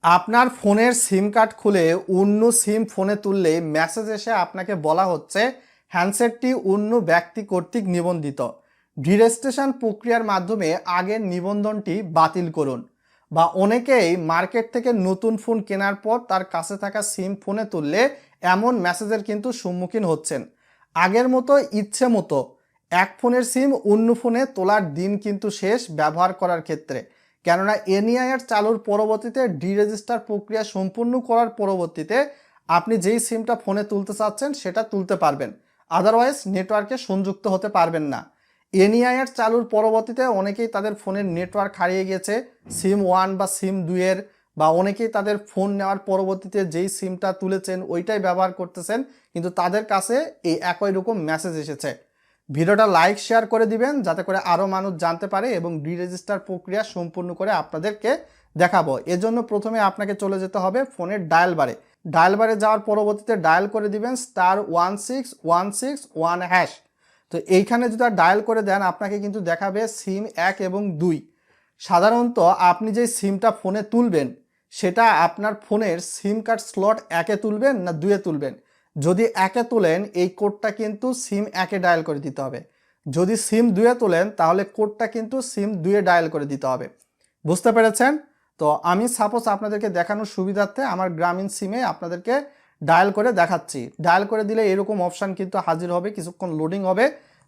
আপনার ফোনের সিম কার্ড খুলে অন্য সিম ফোনে তুললে মেসেজ এসে আপনাকে বলা হচ্ছে হ্যান্ডসেটটি অন্য ব্যক্তি কর্তৃক নিবন্ধিত। ডিরেজিস্ট্রেশন প্রক্রিয়ার মাধ্যমে আগের নিবন্ধনটি বাতিল করুন। বা অনেকেই মার্কেট থেকে নতুন ফোন কেনার পর তার কাছে থাকা সিম ফোনে তুললে এমন মেসেজের কিন্তু সম্মুখীন হচ্ছেন। আগের মতো ইচ্ছে মতো এক ফোনের সিম অন্য ফোনে তোলার দিন কিন্তু শেষ ব্যবহার করার ক্ষেত্রে। কেননা এনইআইআর চালুর পরবর্তীতে ডিরেজিস্টার প্রক্রিয়া সম্পূর্ণ করার পরবর্তীতে আপনি যেই সিমটা ফোনে তুলতে চাচ্ছেন সেটা তুলতে পারবেন, আদারওয়াইজ নেটওয়ার্কে সংযুক্ত হতে পারবেন না। এনইআইআর চালুর পরবর্তীতে অনেকেই তাদের ফোনের নেটওয়ার্ক হারিয়ে গেছে সিম 1 বা সিম 2-এর, বা অনেকেই তাদের ফোন নেওয়ার পরবর্তীতে যেই সিমটা তুলেছেন ওইটাই ব্যবহার করতেছেন, কিন্তু তাদের কাছে এই একই রকম মেসেজ এসেছে। ভিডিওটা লাইক শেয়ার করে দিবেন যাতে করে আরও মানুষ জানতে পারে এবং ডিরেজিস্টার প্রক্রিয়া সম্পূর্ণ করে আপনাদেরকে দেখাবো। এজন্য প্রথমে আপনাকে চলে যেতে হবে ফোনের ডায়াল বারে যাওয়ার পরবর্তীতে ডায়াল করে দিবেন *16161#। তো এইখানে যদি ডায়াল করে দেন আপনাকে কিন্তু দেখাবে সিম 1 এবং 2। সাধারণত আপনি যে সিমটা ফোনে তুলবেন সেটা আপনার ফোনের সিম কার্ড স্লট 1-এ তুলবেন না 2-এ তুলবেন। যদি 1-এ তোলেন এই কোডটা কিন্তু সিম 1-এ ডায়াল করে দিতে হবে। যদি সিম 2-এ তোলেন তাহলে কোডটা কিন্তু সিম 2-এ ডায়াল করে দিতে হবে। বুঝতে পেরেছেন? তো আমি সাপোজ আপনাদেরকে দেখানোর সুবিধার্থে আমার গ্রামীণ সিমে আপনাদেরকে ডায়াল করে দেখাচ্ছি। ডায়াল করে দিলে এরকম অপশান কিন্তু হাজির হবে, কিছুক্ষণ লোডিং হবে।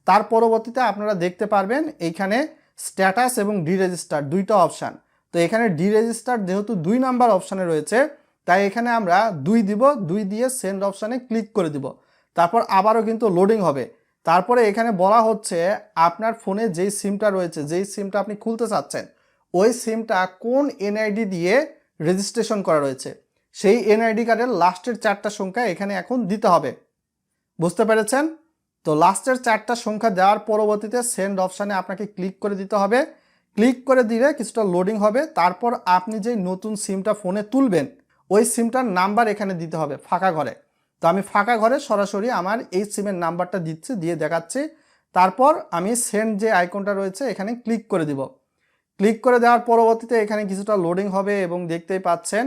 তার পরবর্তীতে আপনারা দেখতে পারবেন এইখানে স্ট্যাটাস এবং ডিরেজিস্টার দুইটা অপশান। তো এখানে ডিরেজিস্টার যেহেতু 2 নাম্বার অপশানে রয়েছে তাই এখানে আমরা 2 দিব, 2 দিয়ে সেন্ড অপশানে ক্লিক করে দিব। তারপর আবারও কিন্তু লোডিং হবে। তারপরে এখানে বলা হচ্ছে আপনার ফোনে যেই সিমটা রয়েছে, যেই সিমটা আপনি খুলতে চাচ্ছেন ওই সিমটা কোন এনআইডি দিয়ে রেজিস্ট্রেশন করা রয়েছে, সেই এনআইডি কার্ডের লাস্টের 4টা সংখ্যা এখানে এখন দিতে হবে। বুঝতে পেরেছেন? তো লাস্টের 4টা সংখ্যা দেওয়ার পরবর্তীতে সেন্ড অপশানে আপনাকে ক্লিক করে দিতে হবে। ক্লিক করে দিলে কিছুটা লোডিং হবে। তারপর আপনি যে নতুন সিমটা ফোনে তুলবেন ওই সিমটার নাম্বার এখানে দিতে হবে ফাঁকা ঘরে। তো আমি ফাঁকা ঘরে সরাসরি আমার এই সিমের নাম্বারটা দিচ্ছি, দিয়ে দেখাচ্ছি। তারপর আমি সেন্ড যে আইকনটা রয়েছে এখানে ক্লিক করে দিব। ক্লিক করে দেওয়ার পরবর্তীতে এখানে কিছুটা লোডিং হবে এবং দেখতেই পাচ্ছেন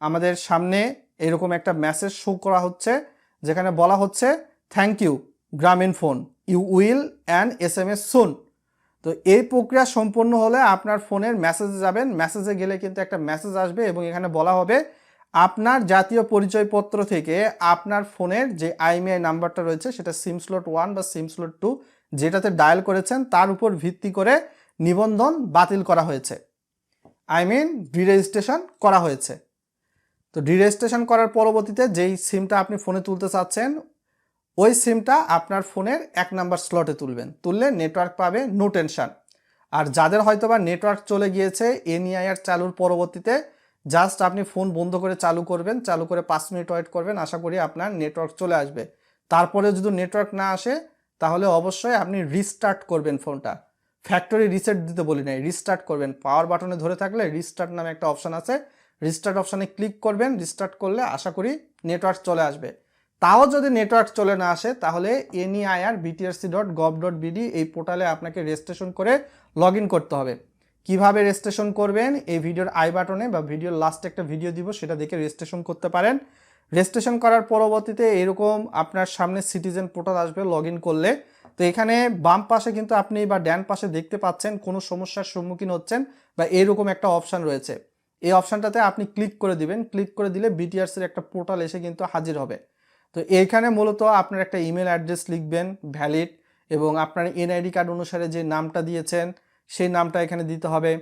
আমাদের সামনে এরকম একটা মেসেজ শো করা হচ্ছে যেখানে বলা হচ্ছে thank you Grameenphone, you will an SMS soon. তো এই প্রক্রিয়া সম্পন্ন হলে আপনার ফোনের মেসেজে যাবেন, মেসেজে গেলে কিন্তু একটা মেসেজ আসবে এবং এখানে বলা হবে আপনার জাতীয় পরিচয়পত্র থেকে আপনার ফোনের যে IMEI নাম্বারটা রয়েছে সেটা সিম স্লট 1 বা সিম স্লট 2 যেটাতে ডায়াল করেছেন তার উপর ভিত্তি করে নিবন্ধন বাতিল করা হয়েছে, ডিরেজিস্ট্রেশন করা হয়েছে। তো ডিরেজিস্ট্রেশন করার পরবর্তীতে যেই সিমটা আপনি ফোনে তুলতে চাচ্ছেন ওই সিমটা আপনার ফোনের 1 নাম্বার স্লটে তুলবেন, তুললে নেটওয়ার্ক পাবে, নো টেনশন। আর যাদের হয়তোবা নেটওয়ার্ক চলে গিয়েছে এনইআইআর চালুর পরবর্তীতে জাস্ট আপনি ফোন বন্ধ করে চালু করবেন, চালু করে 5 মিনিট ওয়েট করবেন, আশা করি আপনার নেটওয়ার্ক চলে আসবে। তারপরে যদি নেটওয়ার্ক না আসে তাহলে অবশ্যই আপনি রিস্টার্ট করবেন ফোনটা। ফ্যাক্টরি রিসেট দিতে বলি নাই, রিস্টার্ট করবেন। পাওয়ার বাটনে ধরে থাকলে রিস্টার্ট নামে একটা অপশান আছে, রিস্টার্ট অপশানে ক্লিক করবেন। রিস্টার্ট করলে আশা করি নেটওয়ার্ক চলে আসবে। তাও যদি নেটওয়ার্ক চলে না আসে তাহলে NEIR-BTRC.gov.bd এই পোর্টালে আপনাকে রেজিস্ট্রেশন করে লগ ইন করতে হবে। কিভাবে রেজিস্ট্রেশন করবেন এই ভিডিওর আই বাটনে বা ভিডিওর লাস্টে একটা ভিডিও দিব, সেটা দেখে রেজিস্ট্রেশন করতে পারেন। রেজিস্ট্রেশন করার পরবর্তীতে এরকম আপনার সামনে সিটিজেন পোর্টাল আসবে লগ ইন করলে। তো এখানে বাম পাশে কিন্তু আপনি বা ডান পাশে দেখতে পাচ্ছেন কোনো সমস্যার সম্মুখীন হচ্ছেন বা এরকম একটা অপশান রয়েছে। এই অপশানটাতে আপনি ক্লিক করে দিবেন। ক্লিক করে দিলে BTRCর একটা পোর্টাল এসে কিন্তু হাজির হবে। তো এইখানে মূলত আপনার একটা ইমেল অ্যাড্রেস লিখবেন ভ্যালিড, এবং আপনার এনআইডি কার্ড অনুসারে যে নামটা দিয়েছেন সেই নামটা এখানে দিতে হবে।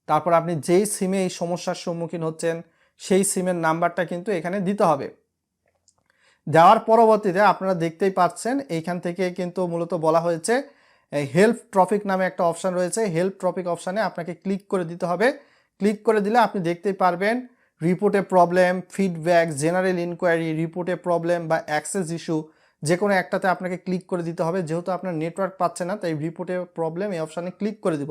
তারপর আপনি যেই সিমে এই সমস্যার সম্মুখীন হচ্ছেন সেই সিমের নাম্বারটা কিন্তু এখানে দিতে হবে। দেওয়ার পরবর্তীতে আপনারা দেখতেই পাচ্ছেন এইখান থেকে কিন্তু মূলত বলা হয়েছে হেল্প টপিক নামে একটা অপশান রয়েছে। হেল্প টপিক অপশানে আপনাকে ক্লিক করে দিতে হবে। ক্লিক করে দিলে আপনি দেখতেই পারবেন রিপোর্টে প্রবলেম, ফিডব্যাক, জেনারেল ইনকোয়ারি, রিপোর্টে প্রবলেম বা অ্যাক্সেস ইস্যু, যে কোনো একটাতে আপনাকে ক্লিক করে দিতে হবে। যেহেতু আপনার নেটওয়ার্ক পাচ্ছে না তাই রিপোর্টে প্রবলেম এই অপশানে ক্লিক করে দিব।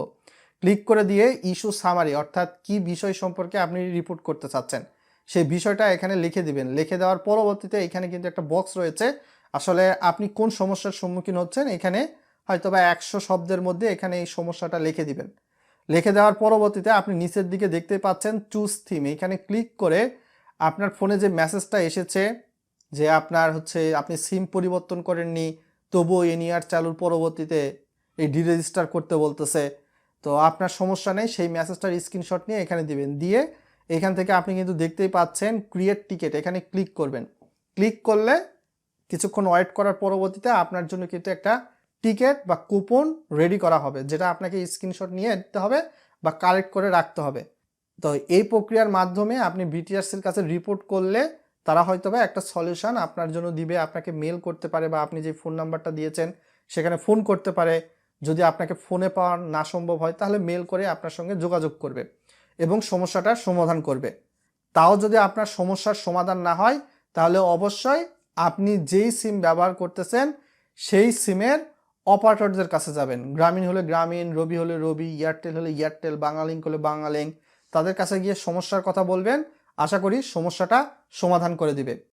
ক্লিক করে দিয়ে ইস্যু সামারি অর্থাৎ কি বিষয় সম্পর্কে আপনি রিপোর্ট করতে চাচ্ছেন সেই বিষয়টা এখানে লিখে দিবেন। লিখে দেওয়ার পরবর্তীতে এখানে কিন্তু একটা বক্স রয়েছে, আসলে আপনি কোন সমস্যার সম্মুখীন হচ্ছেন এখানে হয়তো বা 100 শব্দের মধ্যে এখানে এই সমস্যাটা লিখে দিবেন। লিখে দেওয়ার পরবর্তীতে আপনি নিচের দিকে দেখতে পাচ্ছেন চুজ থিম, এখানে ক্লিক করে আপনার ফোনে যে মেসেজটা এসেছে যে আপনার হচ্ছে আপনি সিম পরিবর্তন করেননি, তবুও এনইআর চালুর পরবর্তীতে এই ডিরেজিস্টার করতে বলতেছে, তো আপনার সমস্যা নেই, সেই মেসেজটার স্ক্রিনশট নিয়ে এখানে দিবেন। দিয়ে এখান থেকে আপনি কিন্তু দেখতেই পাচ্ছেন ক্রিয়েট টিকেট, এখানে ক্লিক করবেন। ক্লিক করলে কিছুক্ষণ ওয়েট করার পরবর্তীতে আপনার জন্য কিন্তু একটা টিকেট বা কুপন রেডি করা হবে, যেটা আপনাকে স্ক্রিনশট নিয়ে দিতে হবে বা কালেক্ট করে রাখতে হবে। তো এই প্রক্রিয়ার মাধ্যমে আপনি বিটিআরসির কাছে রিপোর্ট করলে তারা হয়তো বা একটা সলিউশন আপনার জন্য দিবে, আপনাকে মেল করতে পারে বা আপনি যে ফোন নাম্বারটা দিয়েছেন সেখানে ফোন করতে পারে। যদি আপনাকে ফোনে পাওয়া না সম্ভব হয় তাহলে মেল করে আপনার সঙ্গে যোগাযোগ করবে এবং সমস্যাটার সমাধান করবে। তাও যদি আপনার সমস্যার সমাধান না হয় তাহলে অবশ্যই আপনি যেই সিম ব্যবহার করতেছেন সেই সিমের অপারেটরদের কাছে যাবেন। গ্রামীণ হলে গ্রামীণ, রবি হলে রবি, এয়ারটেল হলে এয়ারটেল, বাংলালিংক হলে বাংলালিংক, তাদের কাছে গিয়ে সমস্যার কথা বলবেন। আশা করি সমস্যাটা সমাধান করে দিবে।